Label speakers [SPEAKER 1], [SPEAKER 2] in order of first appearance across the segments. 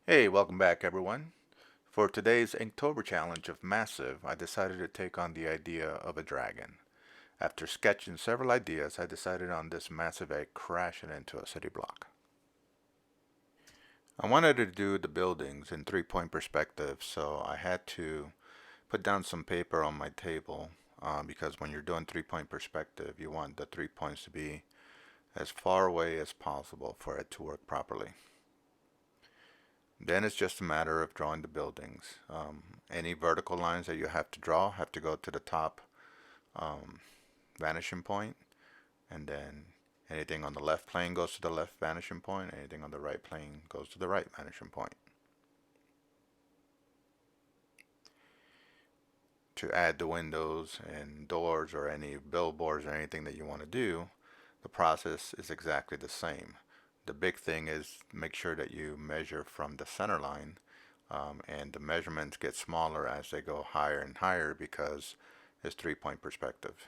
[SPEAKER 1] Hey, welcome back everyone. For today's Inktober challenge of Massive, I decided to take on the idea of a dragon. After sketching several ideas, I decided on this massive egg crashing into a city block. I wanted to do the buildings in three-point perspective, so I had to put down some paper on my table because when you're doing three-point perspective, you want the 3 points to be as far away as possible for it to work properly. Then it's just a matter of drawing the buildings. Any vertical lines that you have to draw have to go to the top um, vanishing point, and then anything on the left plane goes to the left vanishing point, anything on the right plane goes to the right vanishing point. To add the windows and doors or any billboards or anything that you want to do, the process is exactly the same. The big thing is make sure that you measure from the center line, and the measurements get smaller as they go higher and higher because it's three-point perspective.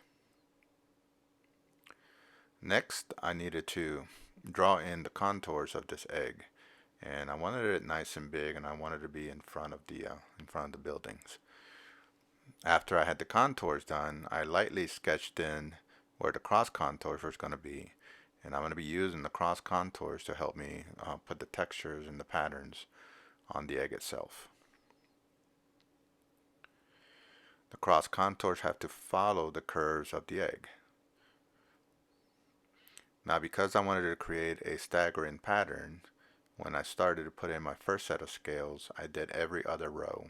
[SPEAKER 1] Next, I needed to draw in the contours of this egg, and I wanted it nice and big, and I wanted it to be in front of the buildings. After I had the contours done, I lightly sketched in where the cross contours was going to be, and I'm going to be using the cross contours to help me put the textures and the patterns on the egg itself. The cross contours have to follow the curves of the egg. Now, because I wanted to create a staggering pattern, when I started to put in my first set of scales, I did every other row,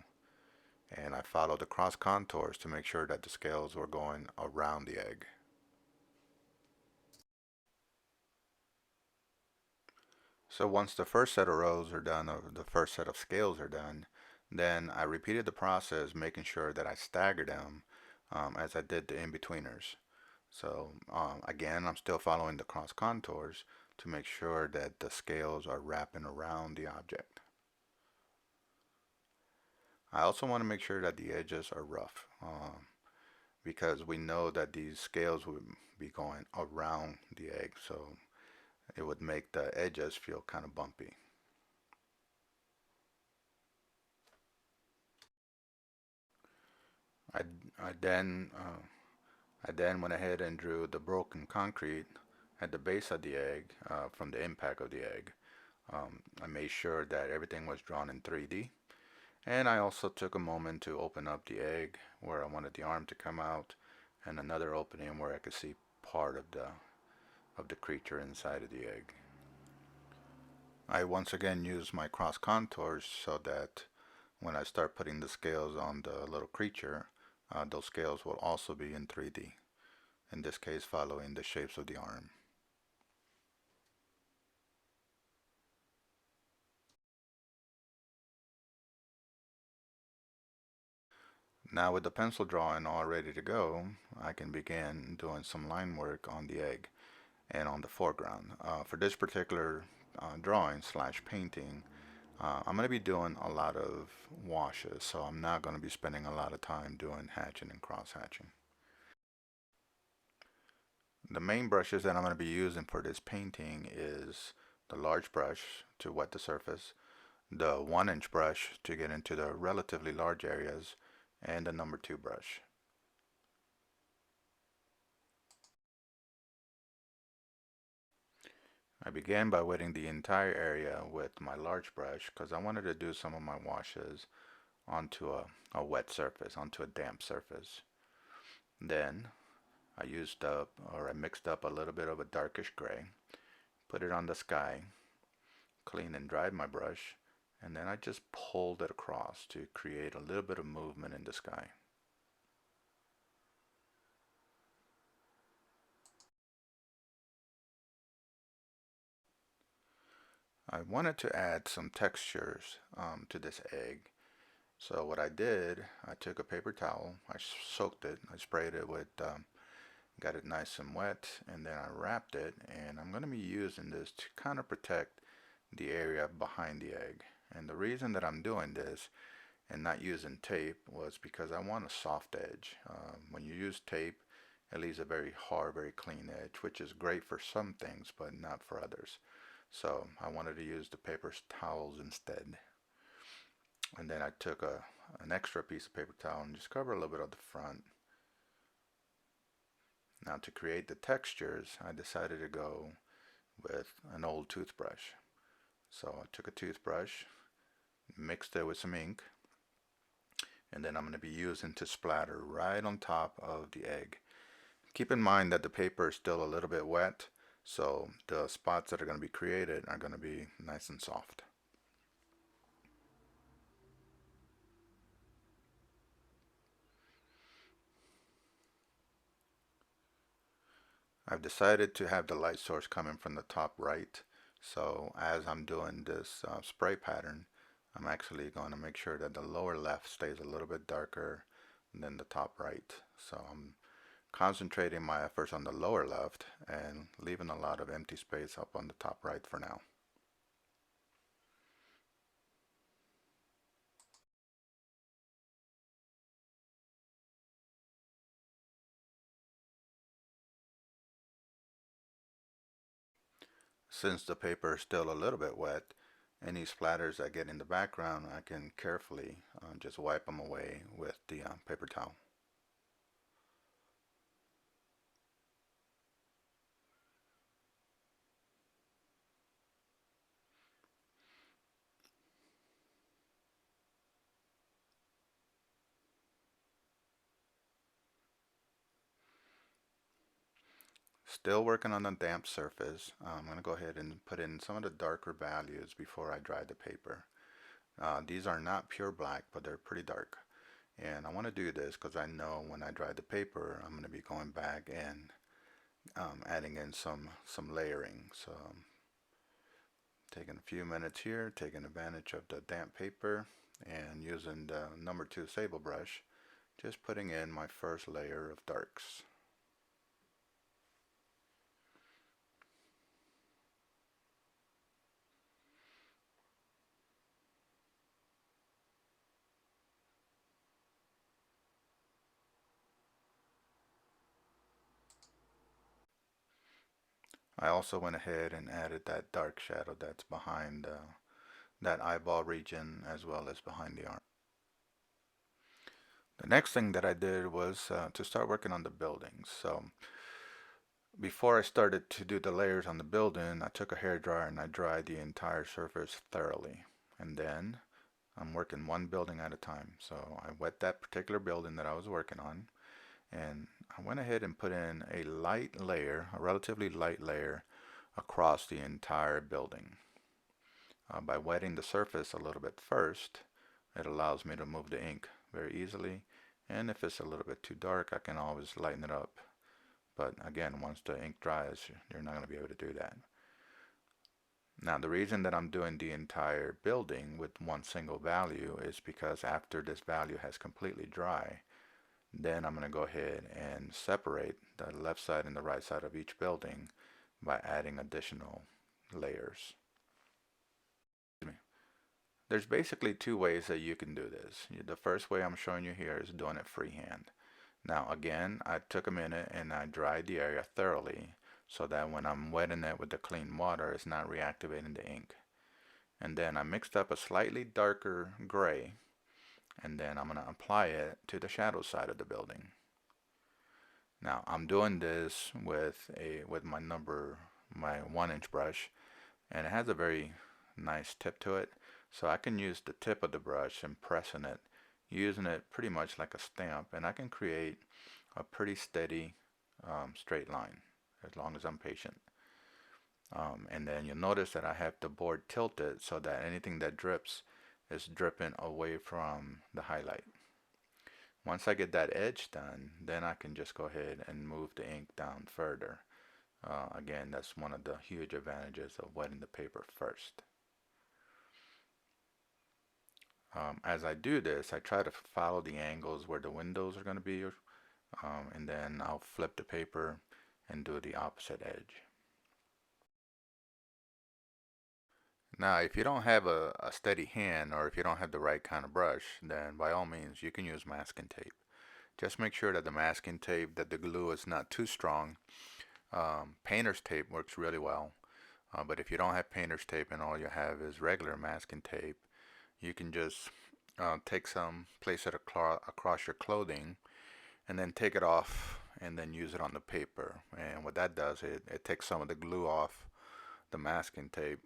[SPEAKER 1] and I followed the cross contours to make sure that the scales were going around the egg. So once the first set of rows are done, or the first set of scales are done, then I repeated the process, making sure that I staggered them as I did the in-betweeners. So again, I'm still following the cross contours to make sure that the scales are wrapping around the object. I also want to make sure that the edges are rough because we know that these scales would be going around the egg, so it would make the edges feel kind of bumpy. I, I then I then went ahead and drew the broken concrete at the base of the egg from the impact of the egg. I made sure that everything was drawn in 3D, and I also took a moment to open up the egg where I wanted the arm to come out, and another opening where I could see part of the creature inside of the egg. I once again use my cross contours so that when I start putting the scales on the little creature, those scales will also be in 3D, in this case following the shapes of the arm. Now with the pencil drawing all ready to go, I can begin doing some line work on the egg and on the foreground. For this particular drawing slash painting, I'm going to be doing a lot of washes, so I'm not going to be spending a lot of time doing hatching and cross hatching. The main brushes that I'm going to be using for this painting is the large brush to wet the surface, the 1-inch brush to get into the relatively large areas, and the number 2 brush. I began by wetting the entire area with my large brush because I wanted to do some of my washes onto a wet surface, onto a damp surface. Then I mixed up a little bit of a darkish gray, put it on the sky, cleaned and dried my brush, and then I just pulled it across to create a little bit of movement in the sky. I wanted to add some textures to this egg. So what I did, I took a paper towel, I soaked it, I sprayed it with, got it nice and wet, and then I wrapped it, and I'm going to be using this to kind of protect the area behind the egg. And the reason that I'm doing this and not using tape was because I want a soft edge. When you use tape, it leaves a very hard, very clean edge, which is great for some things, but not for others. So I wanted to use the paper towels instead. And then I took an extra piece of paper towel and just covered a little bit of the front. Now to create the textures, I decided to go with an old toothbrush. So I took a toothbrush, mixed it with some ink, and then I'm going to be using to splatter right on top of the egg. Keep in mind that the paper is still a little bit wet, so the spots that are going to be created are going to be nice and soft. I've decided to have the light source coming from the top right, so as I'm doing this spray pattern, I'm actually going to make sure that the lower left stays a little bit darker than the top right. So I'm concentrating my efforts on the lower left and leaving a lot of empty space up on the top right for now. Since the paper is still a little bit wet, any splatters that get in the background, I can carefully just wipe them away with the paper towel. Still working on the damp surface. I'm going to go ahead and put in some of the darker values before I dry the paper. These are not pure black, but they're pretty dark. And I want to do this because I know when I dry the paper, I'm going to be going back and adding in some layering. So taking a few minutes here, taking advantage of the damp paper and using the number 2 sable brush, just putting in my first layer of darks. I also went ahead and added that dark shadow that's behind that eyeball region as well as behind the arm. The next thing that I did was to start working on the buildings. So before I started to do the layers on the building, I took a hair dryer and I dried the entire surface thoroughly. And then I'm working one building at a time. So I wet that particular building that I was working on, and I went ahead and put in a light layer, a relatively light layer across the entire building. By wetting the surface a little bit first, it allows me to move the ink very easily, and if it's a little bit too dark, I can always lighten it up. But again, once the ink dries, you're not going to be able to do that. Now, the reason that I'm doing the entire building with one single value is because after this value has completely dry, then I'm going to go ahead and separate the left side and the right side of each building by adding additional layers. There's basically two ways that you can do this. The first way I'm showing you here is doing it freehand. Now again, I took a minute and I dried the area thoroughly so that when I'm wetting it with the clean water, it's not reactivating the ink. And then I mixed up a slightly darker gray, and then I'm going to apply it to the shadow side of the building. Now I'm doing this with my 1-inch brush, and it has a very nice tip to it, so I can use the tip of the brush and pressing it, using it pretty much like a stamp, and I can create a pretty steady straight line as long as I'm patient. And then you'll notice that I have the board tilted so that anything that drips is dripping away from the highlight. Once I get that edge done, then I can just go ahead and move the ink down further. Again, that's one of the huge advantages of wetting the paper first. As I do this, I try to follow the angles where the windows are going to be, and then I'll flip the paper and do the opposite edge. Now, if you don't have a steady hand, or if you don't have the right kind of brush, then by all means you can use masking tape. Just make sure that the masking tape, that the glue is not too strong. Painter's tape works really well, but if you don't have painter's tape and all you have is regular masking tape, you can just take some, place it across your clothing, and then take it off and then use it on the paper. And what that does, it takes some of the glue off the masking tape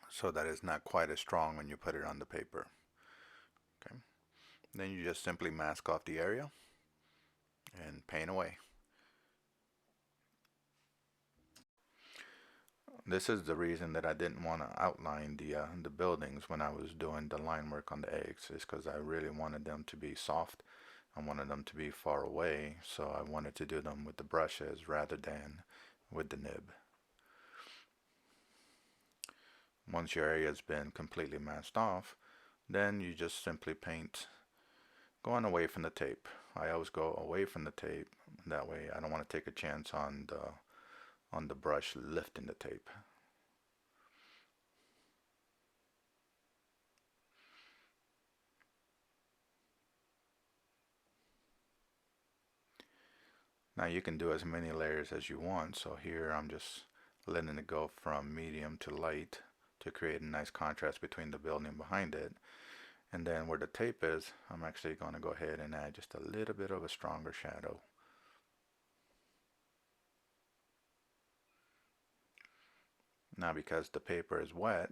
[SPEAKER 1] so that it's not quite as strong when you put it on the paper. Okay. Then you just simply mask off the area and paint away. This is the reason that I didn't want to outline the buildings when I was doing the line work on the eggs, is because I really wanted them to be soft. I wanted them to be far away, so I wanted to do them with the brushes rather than with the nib. Once your area has been completely masked off, then you just simply paint going away from the tape. I always go away from the tape. That way I don't want to take a chance on the brush lifting the tape. Now you can do as many layers as you want. So here I'm just letting it go from medium to light to create a nice contrast between the building behind it. And then where the tape is, I'm actually going to go ahead and add just a little bit of a stronger shadow. Now because the paper is wet,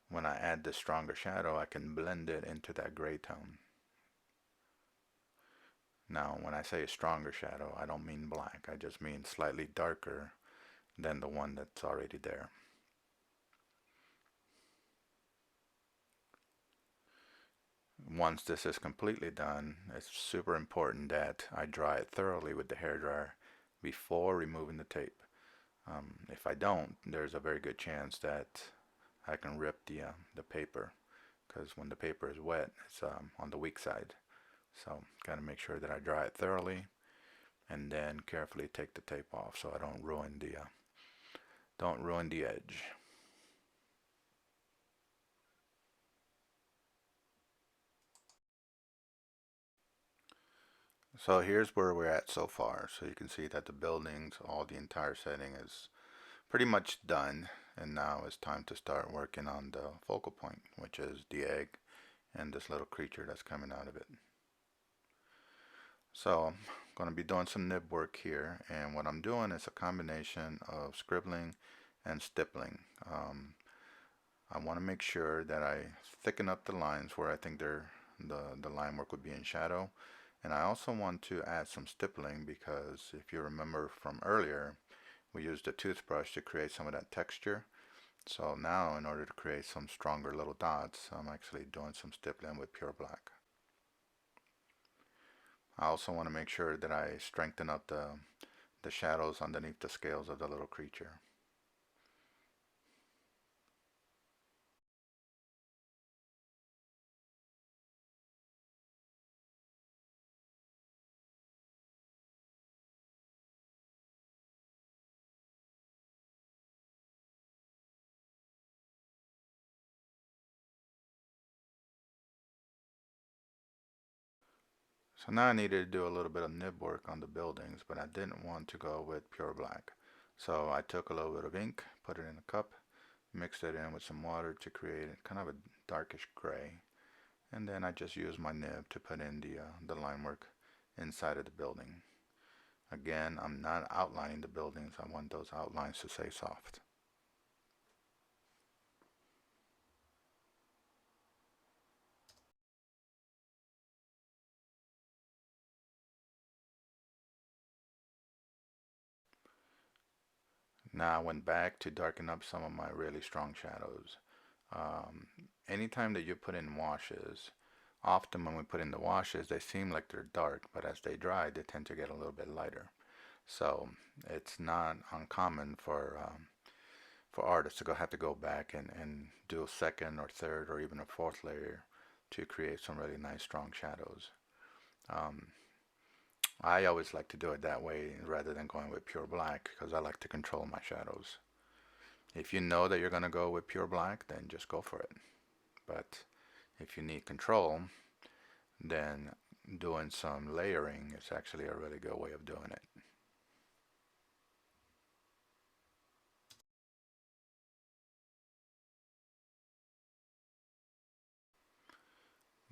[SPEAKER 1] when I add this stronger shadow, I can blend it into that gray tone. Now when I say a stronger shadow, I don't mean black. I just mean slightly darker than the one that's already there. Once this is completely done, it's super important that I dry it thoroughly with the hairdryer before removing the tape. If I don't, there's a very good chance that I can rip the paper, because when the paper is wet, it's on the weak side. So gotta make sure that I dry it thoroughly and then carefully take the tape off so I don't ruin the edge. So here's where we're at so far. So you can see that the buildings, all the entire setting is pretty much done, and now it's time to start working on the focal point, which is the egg and this little creature that's coming out of it. So I'm going to be doing some nib work here, and what I'm doing is a combination of scribbling and stippling. I want to make sure that I thicken up the lines where I think the line work would be in shadow, and I also want to add some stippling because if you remember from earlier, we used a toothbrush to create some of that texture. So now in order to create some stronger little dots, I'm actually doing some stippling with pure black. I also want to make sure that I strengthen up the shadows underneath the scales of the little creature. So now I needed to do a little bit of nib work on the buildings, but I didn't want to go with pure black. So I took a little bit of ink, put it in a cup, mixed it in with some water to create kind of a darkish gray. And then I just used my nib to put in the line work inside of the building. Again, I'm not outlining the buildings. I want those outlines to stay soft. Now I went back to darken up some of my really strong shadows. Um, Anytime that you put in washes, often when we put in the washes, they seem like they're dark, but as they dry, they tend to get a little bit lighter. So it's not uncommon for artists to have to go back and do a second or third or even a fourth layer to create some really nice strong shadows. Um, I always like to do it that way rather than going with pure black because I like to control my shadows. If you know that you're going to go with pure black, then just go for it. But if you need control, then doing some layering is actually a really good way of doing it.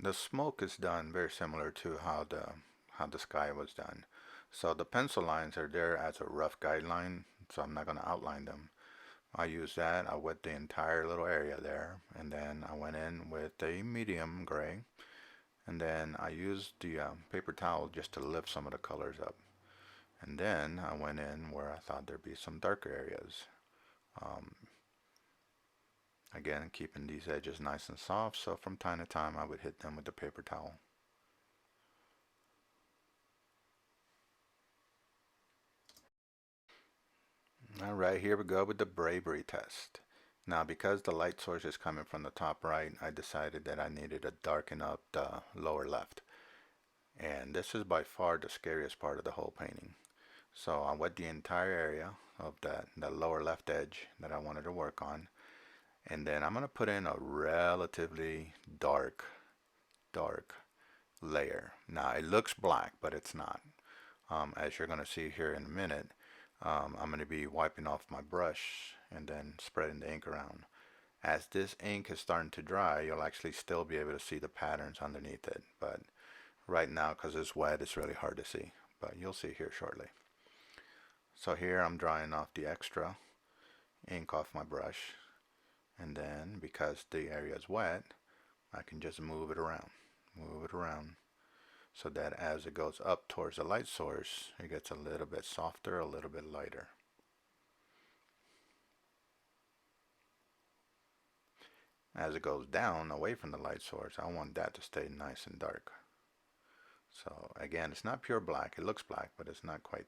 [SPEAKER 1] The smoke is done very similar to how the sky was done. So the pencil lines are there as a rough guideline, so I'm not going to outline them. I use that. I wet the entire little area there, and then I went in with a medium gray, and then I used the paper towel just to lift some of the colors up. And then I went in where I thought there'd be some darker areas. Um, Again, keeping these edges nice and soft, so from time to time I would hit them with the paper towel. Alright, here we go with the bravery test. Now, because the light source is coming from the top right, I decided that I needed to darken up the lower left. And this is by far the scariest part of the whole painting. So I wet the entire area of that lower left edge that I wanted to work on. And then I'm going to put in a relatively dark layer. Now it looks black, but it's not. As you're going to see here in a minute, I'm going to be wiping off my brush and then spreading the ink around. As this ink is starting to dry, you'll actually still be able to see the patterns underneath it. But right now, because it's wet, it's really hard to see. But you'll see here shortly. So here I'm drying off the extra ink off my brush. And then, because the area is wet, I can just move it around. Move it around so that as it goes up towards the light source, it gets a little bit softer, a little bit lighter. As it goes down away from the light source, I want that to stay nice and dark. So again, it's not pure black. It looks black, but it's not quite.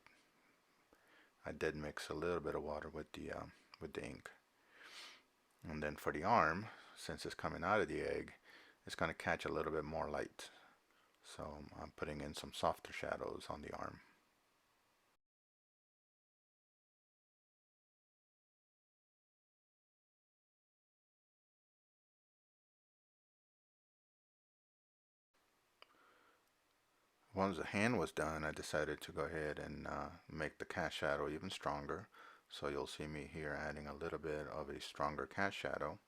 [SPEAKER 1] I did mix a little bit of water with the ink. And then for the arm, since it's coming out of the egg, it's going to catch a little bit more light. So I'm putting in some softer shadows on the arm. Once the hand was done, I decided to go ahead and make the cast shadow even stronger. So you'll see me here adding a little bit of a stronger cast shadow.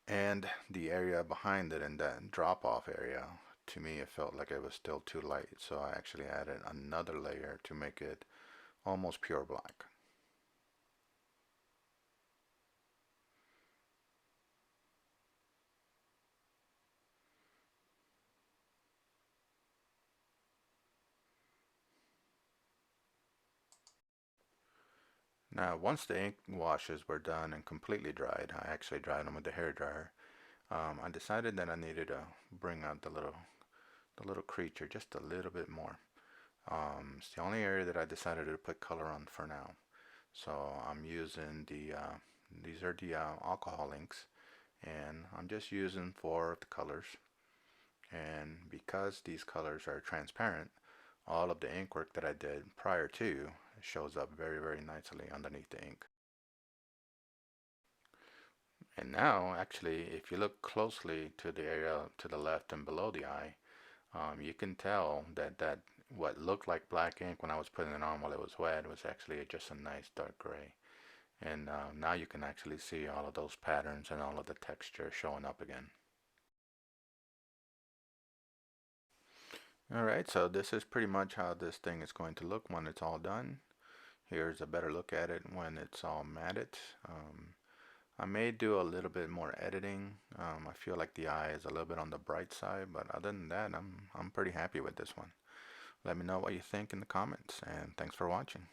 [SPEAKER 1] And the area behind it, in that drop off area, to me it felt like it was still too light. So I actually added another layer to make it almost pure black. Now, once the ink washes were done and completely dried, I actually dried them with the hair dryer. I decided that I needed to bring out the little creature just a little bit more. It's the only area that I decided to put color on for now. So I'm using these are the alcohol inks, and I'm just using 4 of the colors. And because these colors are transparent, all of the ink work that I did prior to shows up very nicely underneath the ink. And now, actually, if you look closely to the area to the left and below the eye, you can tell that what looked like black ink when I was putting it on while it was wet was actually just a nice dark gray. And now you can actually see all of those patterns and all of the texture showing up again. Alright, so this is pretty much how this thing is going to look when it's all done. Here's a better look at it when it's all matted. I may do a little bit more editing. I feel like the eye is a little bit on the bright side, but other than that, I'm pretty happy with this one. Let me know what you think in the comments, and thanks for watching.